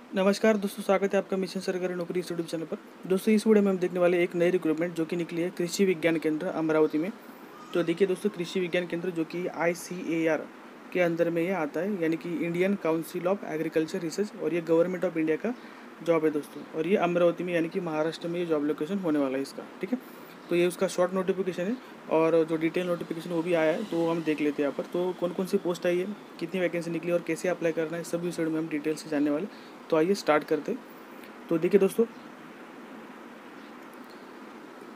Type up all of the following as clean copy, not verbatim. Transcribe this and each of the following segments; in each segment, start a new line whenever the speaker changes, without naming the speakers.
नमस्कार दोस्तों, स्वागत है आपका मिशन सरकारी नौकरी इस यूट्यूब चैनल पर। दोस्तों, इस वीडियो में हम देखने वाले एक नई रिक्रूटमेंट जो कि निकली है कृषि विज्ञान केंद्र अमरावती में। तो देखिए दोस्तों, कृषि विज्ञान केंद्र जो कि ICAR के अंदर में ये आता है, यानी कि Indian council of agriculture research, और ये गवर्नमेंट ऑफ इंडिया का जॉब है दोस्तों। और ये अमरावती में यानी कि महाराष्ट्र में ये जॉब लोकेशन होने वाला है इसका। ठीक है, तो ये उसका शॉर्ट नोटिफिकेशन है, और जो डिटेल नोटिफिकेशन वो भी आया है, तो हम देख लेते हैं यहाँ पर। तो कौन कौन सी पोस्ट आई है, कितनी वैकेंसी निकली और कैसे अप्लाई करना है, सभी इस वीडियो में हम डिटेल से जानने वाले। तो आइए स्टार्ट करते हैं। तो देखिए दोस्तों,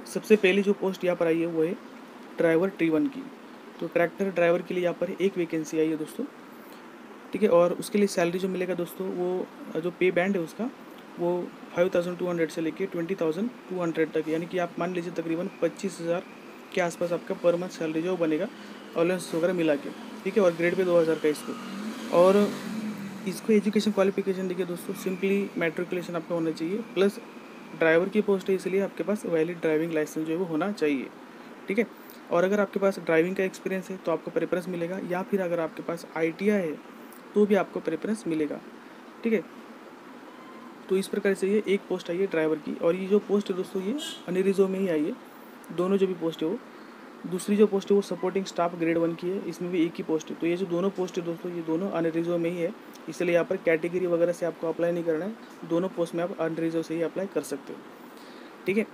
सबसे पहली जो पोस्ट यहाँ पर आई है वो है ड्राइवर T1 की। तो ट्रैक्टर ड्राइवर के लिए यहाँ पर एक वैकेंसी आई है दोस्तों। ठीक है, और उसके लिए सैलरी जो मिलेगा दोस्तों, वो जो पे बैंड है उसका, वो 5200 से लेके 20,200 तक, यानी कि आप मान लीजिए तकरीबन 25,000 के आसपास आपका पर मंथ सैलरी जो बनेगा, अलाउंस वगैरह मिला के। ठीक है, और ग्रेड पे 2000 का इसको। और इसको एजुकेशन क्वालिफिकेशन देखिए दोस्तों, सिंपली मैट्रिकुलेशन आपका होना चाहिए, प्लस ड्राइवर की पोस्ट है इसलिए आपके पास वैलिड ड्राइविंग लाइसेंस जो है वो होना चाहिए। ठीक है, और अगर आपके पास ड्राइविंग का एक्सपीरियंस है तो आपको प्रेफरेंस मिलेगा, या फिर अगर आपके पास ITI है तो भी आपको प्रेफरेंस मिलेगा। ठीक है, तो इस प्रकार से ये एक पोस्ट आई है ड्राइवर की। और ये जो पोस्ट है दोस्तों, ये अनरिजर्व में ही आई है, दोनों जो भी पोस्ट है वो। दूसरी जो पोस्ट है वो सपोर्टिंग स्टाफ ग्रेड 1 की है, इसमें भी एक ही पोस्ट है। तो ये जो दोनों पोस्ट है दोस्तों, ये दोनों अनरिजर्व में ही है, इसलिए यहाँ पर कैटेगरी वगैरह से आपको अप्लाई नहीं करना है। दोनों पोस्ट में आप अनरिजर्व से ही अप्लाई कर सकते हो। ठीक है,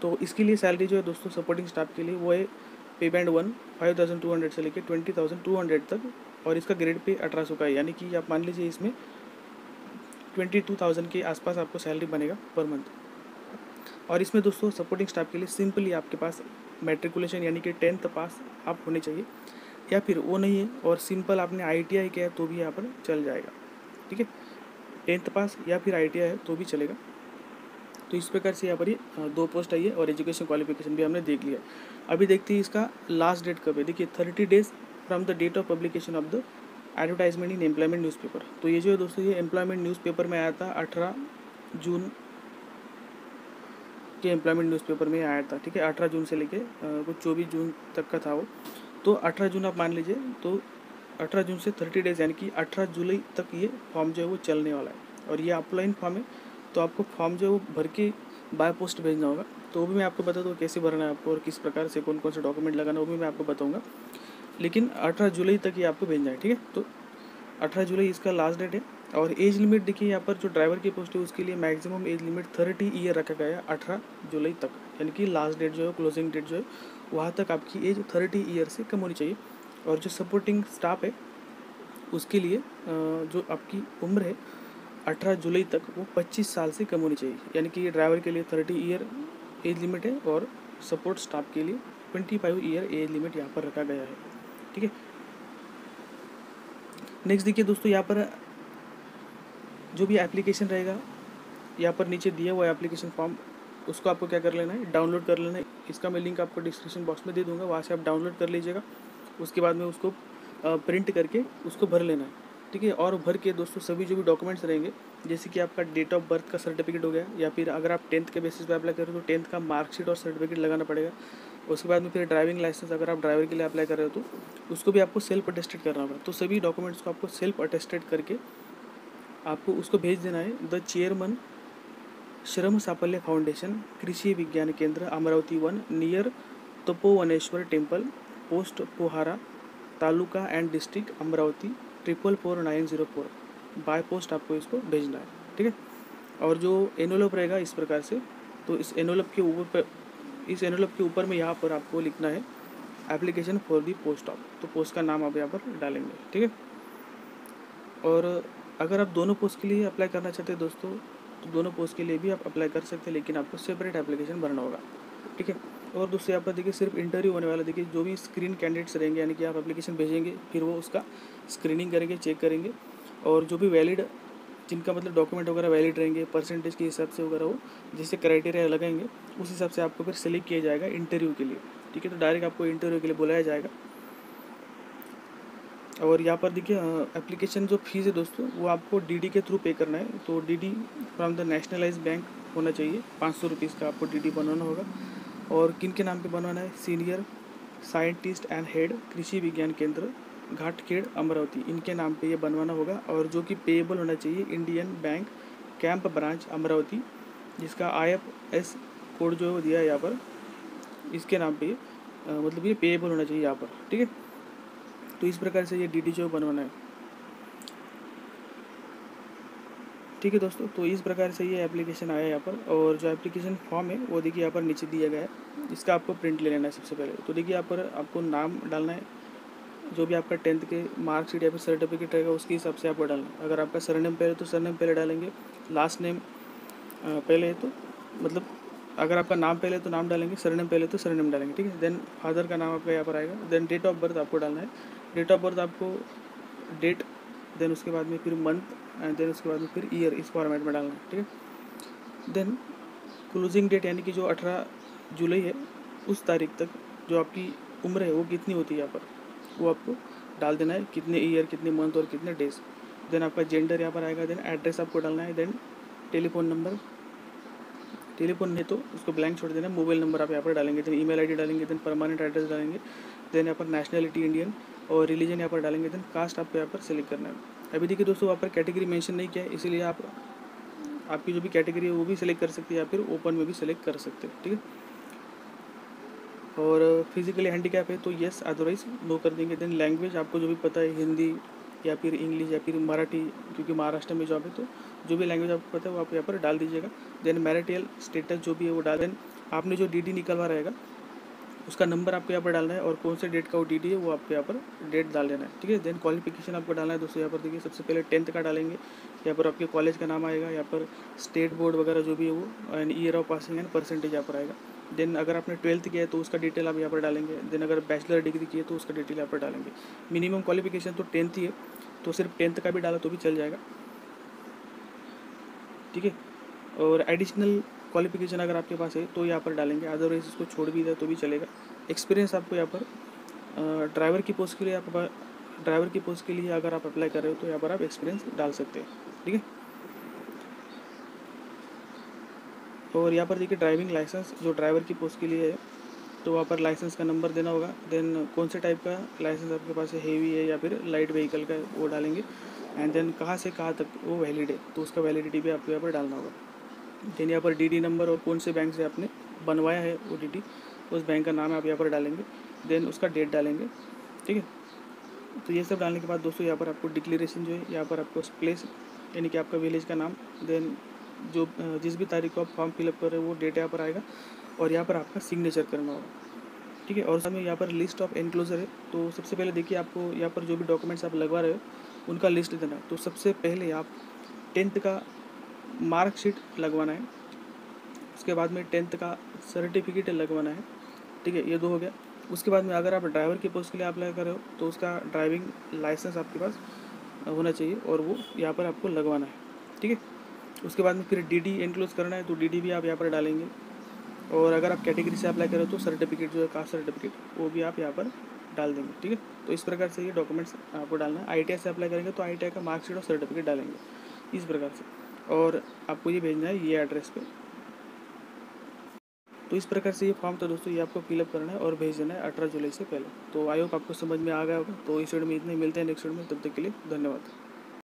तो इसके लिए सैलरी जो है दोस्तों, सपोर्टिंग स्टाफ के लिए वो है पे बैंड 1 5200 से लेकर 20,200 तक, और इसका ग्रेड पे 1800 का है, यानी कि आप मान लीजिए इसमें 22,000 के आसपास आपको सैलरी बनेगा पर मंथ। और इसमें दोस्तों सपोर्टिंग स्टाफ के लिए सिंपली आपके पास मैट्रिकुलेशन यानी कि 10th पास आप होने चाहिए, या फिर वो नहीं है और सिंपल आपने ITI किया है तो भी यहाँ पर चल जाएगा। ठीक है, 10th पास या फिर ITI है तो भी चलेगा। तो इस प्रकार से यहाँ पर ये दो पोस्ट आई है, और एजुकेशन क्वालिफिकेशन भी हमने देख लिया। अभी देखते हैं इसका लास्ट डेट कब है। देखिए 30 days from the date of publication of the advertisement in employment newspaper. तो ये जो है दोस्तों, ये एम्प्लॉयमेंट न्यूज़पेपर में आया था 18 जून के एम्प्लॉयमेंट न्यूज़पेपर में आया था। ठीक है, 18 जून से लेके कुछ 24 जून तक का था वो। तो 18 जून आप मान लीजिए, तो 18 जून से 30 डेज़ यानी कि 18 जुलाई तक ये फॉर्म जो है वो चलने वाला है। और ये ऑफलाइन फॉर्म है, तो आपको फॉर्म जो है वो भर के बाय पोस्ट भेजना होगा। तो वो भी मैं आपको बता दूँ कैसे भरना है आपको, और किस प्रकार से कौन कौन से डॉक्यूमेंट लगाना है वो भी मैं आपको बताऊँगा। लेकिन 18 जुलाई तक ये आपको भेजना है। ठीक है, तो 18 जुलाई इसका लास्ट डेट है। और एज लिमिट देखिए, यहाँ पर जो ड्राइवर की पोस्ट है उसके लिए मैक्सिमम एज लिमिट 30 ईयर रखा गया है 18 जुलाई तक, यानी कि लास्ट डेट जो है, क्लोजिंग डेट जो है, वहाँ तक आपकी एज 30 ईयर से कम होनी चाहिए। और जो सपोर्टिंग स्टाफ है उसके लिए जो आपकी उम्र है 18 जुलाई तक, वो 25 साल से कम होनी चाहिए, यानी कि ड्राइवर के लिए 30 ईयर एज लिमिट है, और सपोर्ट स्टाफ के लिए 25 ईयर एज लिमिट यहाँ पर रखा गया है। ठीक है, नेक्स्ट देखिए दोस्तों, यहाँ पर जो भी एप्लीकेशन रहेगा, यहाँ पर नीचे दिया हुआ है एप्लीकेशन फॉर्म, उसको आपको क्या कर लेना है, डाउनलोड कर लेना है। इसका मैं लिंक आपको डिस्क्रिप्शन बॉक्स में दे दूँगा, वहाँ से आप डाउनलोड कर लीजिएगा। उसके बाद में उसको प्रिंट करके उसको भर लेना है। ठीक है, और भर के दोस्तों सभी जो भी डॉक्यूमेंट्स रहेंगे, जैसे कि आपका डेट ऑफ बर्थ का सर्टिफिकेट हो गया, या फिर अगर आप 10th के बेसिस पे अप्लाई करें तो 10th का मार्कशीट और सर्टिफिकेट लगाना पड़ेगा। उसके बाद में फिर ड्राइविंग लाइसेंस, अगर आप ड्राइवर के लिए अप्लाई कर रहे हो तो उसको भी आपको सेल्फ अटेस्टेड करना होगा। तो सभी डॉक्यूमेंट्स को आपको सेल्फ अटेस्टेड करके आपको उसको भेज देना है द चेयरमैन श्रम साफल्य foundation, Krishi Vigyan Kendra Amravati 1 near Tapovaneshwar temple, post Pohara, taluka and district Amravati 444904। By post आपको इसको भेजना है। ठीक है, और जो एनवलप रहेगा इस प्रकार से, तो इस एनवलप के ऊपर में यहाँ पर आपको लिखना है application for the post of. तो पोस्ट का नाम आप यहाँ पर डालेंगे। ठीक है, और अगर आप दोनों पोस्ट के लिए अप्लाई करना चाहते हैं दोस्तों, तो दोनों पोस्ट के लिए भी आप अप्लाई कर सकते हैं, लेकिन आपको सेपरेट एप्लीकेशन भरना होगा। ठीक है, और दोस्तों यहाँ पर देखिए सिर्फ इंटरव्यू होने वाला। देखिए जो भी स्क्रीन कैंडिडेट्स रहेंगे, यानी कि आप एप्लीकेशन भेजेंगे, फिर वो उसका स्क्रीनिंग करेंगे, चेक करेंगे, और जो भी वैलिड, जिनका मतलब डॉक्यूमेंट वगैरह वैलिड रहेंगे, परसेंटेज के हिसाब से वगैरह, वो जैसे क्राइटेरिया लगाएंगे उस हिसाब से आपको फिर सेलेक्ट किया जाएगा इंटरव्यू के लिए। ठीक है, तो डायरेक्ट आपको इंटरव्यू के लिए बुलाया जाएगा। और यहाँ पर देखिए एप्लीकेशन जो फीस है दोस्तों, वो आपको DD के थ्रू पे करना है। तो DD from the nationalised bank होना चाहिए, 500 रुपीज़ का आपको DD बनवाना होगा। और किन के नाम पे बनवाना है, सीनियर साइंटिस्ट एंड हेड कृषि विज्ञान केंद्र घाटखेड़ अमरावती, इनके नाम पे ये बनवाना होगा। और जो कि पेएबल होना चाहिए Indian bank camp branch Amravati, जिसका IFS कोड जो है वो दिया है यहाँ पर, इसके नाम पे मतलब ये पेएबल होना चाहिए यहाँ पर, ठीक है। तो इस प्रकार से ये DD जो बनवाना है, ठीक है दोस्तों। तो इस प्रकार से ये एप्लीकेशन आया है यहाँ पर, और जो एप्लीकेशन फॉर्म है वो देखिए यहाँ पर नीचे दिया गया है, इसका आपको प्रिंट ले लेना है सबसे पहले। तो देखिए यहाँ पर आपको नाम डालना है, जो भी आपका 10th के मार्कशीट या फिर सर्टिफिकेट रहेगा उसके हिसाब से आपको डालना है। अगर आपका सरनेम पहले तो सरनेम पहले डालेंगे, लास्ट नेम पहले है तो मतलब अगर आपका नाम पहले तो नाम डालेंगे, सरनेम पहले तो सरनेम डालेंगे, ठीक है। देन फादर का नाम आपका यहाँ पर आएगा, देन डेट ऑफ बर्थ आपको डालना है, डेट ऑफ बर्थ आपको डेट, देन उसके बाद में फिर मंथ, एंड देन उसके बाद में फिर ईयर, इस फॉर्मेट में डालना है, ठीक है। देन क्लोजिंग डेट यानी कि जो 18 जुलाई है उस तारीख तक जो आपकी उम्र है वो कितनी होती है यहाँ पर, वो आपको डाल देना है, कितने ईयर, कितने मंथ और कितने डेज। देन आपका जेंडर यहाँ पर आएगा, देन एड्रेस आपको डालना है, देन टेलीफोन नंबर, टेलीफोन नहीं तो उसको ब्लैंक छोड़ देना, मोबाइल नंबर आप यहाँ पर डालेंगे, देन ईमेल आईडी डालेंगे, देन परमानेंट एड्रेस डालेंगे, देन यहाँ पर नेशनलिटी इंडियन और रिलीजन यहाँ पर डालेंगे, देन कास्ट आपको यहाँ पर सेलेक्ट करना है। अभी देखिए दोस्तों वहाँ पर कैटेगरी मेंशन नहीं किया है, इसीलिए आप आपकी जो भी कैटेगरी है वो भी सिलेक्ट कर सकते हैं या फिर ओपन में भी सिलेक्ट कर सकते हैं, ठीक है। और फिजिकली हैंडीकैप है तो येस, अदरवाइज नो कर देंगे। देन लैंग्वेज आपको जो भी पता है, हिंदी या फिर इंग्लिश या फिर मराठी, क्योंकि महाराष्ट्र में जॉब है तो जो भी लैंग्वेज आपको पता है वो आप यहाँ पर डाल दीजिएगा। देन मैरिटल स्टेटस जो भी है वो डाल, देन आपने जो DD निकलवा रहेगा उसका नंबर आपको यहाँ पर डालना है, और कौन से डेट का वो DD है वो आपको यहाँ पर डेट डाल देना है, ठीक है। देन क्वालिफिकेशन आपको डालना है दोस्तों, यहाँ पर देखिए सबसे पहले 10th का डालेंगे, यहाँ पर आपके कॉलेज का नाम आएगा, यहाँ पर स्टेट बोर्ड वगैरह जो भी है वो, and year of passing and percentage यहाँ पर आएगा। देन अगर आपने 12th किया है तो उसका डिटेल आप यहाँ पर डालेंगे, देन अगर बैचलर डिग्री की है तो उसका डिटेल यहाँ पर डालेंगे। मिनिमम क्वालिफिकेशन तो 10th ही है, तो सिर्फ 10th का भी डाला तो भी चल जाएगा, ठीक है। और एडिशनल क्वालिफिकेशन अगर आपके पास है तो यहाँ पर डालेंगे, अदरवाइज इसको छोड़ भी दे तो भी चलेगा। एक्सपीरियंस आपको यहाँ पर ड्राइवर की पोस्ट के लिए ड्राइवर की पोस्ट के लिए अगर आप अप्लाई कर रहे हो तो यहाँ पर आप एक्सपीरियंस डाल सकते हैं, ठीक है। और यहाँ पर देखिए ड्राइविंग लाइसेंस जो ड्राइवर की पोस्ट के लिए है तो वहाँ पर लाइसेंस का नंबर देना होगा। देन कौन से टाइप का लाइसेंस आपके पास है, हेवी है या फिर लाइट व्हीकल का, वो डालेंगे। एंड देन कहाँ से कहाँ तक वो वैलिड है तो उसका वैलिडिटी भी आपको यहाँ पर डालना होगा। देन यहाँ पर DD नंबर और कौन से बैंक से आपने बनवाया है वो DD, उस बैंक का नाम आप यहाँ पर डालेंगे, देन उसका डेट डालेंगे, ठीक है। तो ये सब डालने के बाद दोस्तों यहाँ पर आपको डिक्लेरेशन जो है यहाँ पर आपको प्लेस यानी कि आपका विलेज का नाम, देन जो जिस भी तारीख को आप फॉर्म फिलअप कर रहे हो वो डेट यहाँ पर आएगा, और यहाँ पर आपका सिग्नेचर करना होगा, ठीक है। और साथ में यहाँ पर लिस्ट ऑफ एनक्लोजर है, तो सबसे पहले देखिए आपको यहाँ पर जो भी डॉक्यूमेंट्स आप लगवा रहे हो उनका लिस्ट देना है। तो सबसे पहले आप 10th का मार्कशीट लगवाना है, उसके बाद में 10th का सर्टिफिकेट लगवाना है, ठीक है, ये 2 हो गया। उसके बाद में अगर आप ड्राइवर की पोस्ट के लिए अप्लाई कर रहे हो तो उसका ड्राइविंग लाइसेंस आपके पास होना चाहिए और वो यहाँ पर आपको लगवाना है, ठीक है। उसके बाद में फिर DD एनक्लोज करना है, तो DD भी आप यहाँ पर डालेंगे। और अगर आप कैटेगरी से अप्लाई करें तो सर्टिफिकेट जो है कास्ट सर्टिफिकेट वो भी आप यहाँ पर डाल देंगे, ठीक है। तो इस प्रकार से ये डॉक्यूमेंट्स आपको डालना है। ITI से अप्लाई करेंगे तो ITI का मार्कशीट और सर्टिफिकेट डालेंगे, इस प्रकार से। और आपको ये भेजना है ये एड्रेस पे। तो इस प्रकार से ये फॉर्म था दोस्तों, ये आपको फिलअप करना है और भेज देना है 18 जुलाई से पहले। तो आई होप आपको समझ में आ गया होगा। तो इस वीडियो में इतने, मिलते हैं नेक्स्ट वीडियो में, तब तक के लिए धन्यवाद।